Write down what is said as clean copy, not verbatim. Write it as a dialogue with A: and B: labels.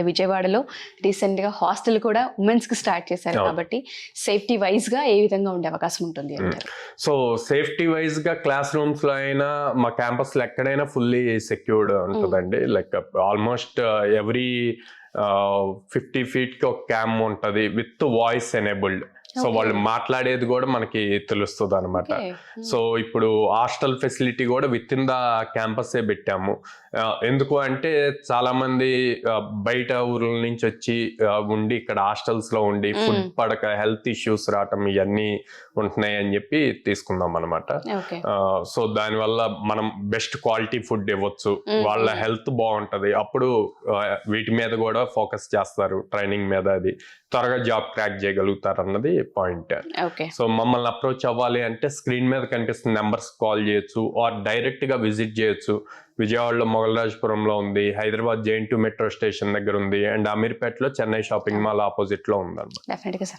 A: And విజయవాడలో రీసెంట్గా hostel కూడా ఉమెన్స్కి స్టార్ట్ చేశారు కాబట్టి సేఫ్టీ వైజ్గా ఏ విధంగా ఉండే అవకాశం ఉంటుంది అంటారు?
B: సో సేఫ్టీ వైజ్ గా క్లాస్ రూమ్స్ లో అయినా మా క్యాంపస్ లో ఎక్కడైనా ఫుల్లీ సెక్యూర్డ్ ఉంటుందండి. లైక్ ఆల్మోస్ట్ ఎవ్రీ 50 feet కి ఒక క్యామ్ ఉంటది విత్ వాయిస్ ఎనేబుల్డ్. సో వాళ్ళు మాట్లాడేది కూడా మనకి తెలుస్తుంది అనమాట. సో ఇప్పుడు హాస్టల్ ఫెసిలిటీ కూడా విత్ ఇన్ ద క్యాంపసే పెట్టాము. ఎందుకు అంటే చాలా మంది బయట ఊర్ల నుంచి వచ్చి ఉండి ఇక్కడ హాస్టల్స్ లో ఉండి ఫుడ్ పడక హెల్త్ ఇష్యూస్ రావటం ఇవన్నీ ఉంటున్నాయి అని చెప్పి తీసుకున్నాం అనమాట. సో దానివల్ల మనం బెస్ట్ క్వాలిటీ ఫుడ్ ఇవ్వచ్చు, వాళ్ళ హెల్త్ బాగుంటది, అప్పుడు వీటి మీద కూడా ఫోకస్ చేస్తారు, ట్రైనింగ్ మీద, అది త్వరగా జాబ్ క్రాక్ చేయగలుగుతారు అన్నది పాయింట్. సో మమ్మల్ని అప్రోచ్ అవ్వాలి అంటే స్క్రీన్ మీద కనిపిస్తున్న నెంబర్స్ కాల్ చేయొచ్చు ఆర్ డైరెక్ట్ గా విజిట్ చేయొచ్చు. విజయవాడలో మొగలరాజపురంలో ఉంది, హైదరాబాద్ JN2 మెట్రో స్టేషన్ దగ్గర ఉంది, అండ్ అమీర్పేటలో చెన్నై షాపింగ్ మాల్ ఆపోజిట్ లో ఉంది.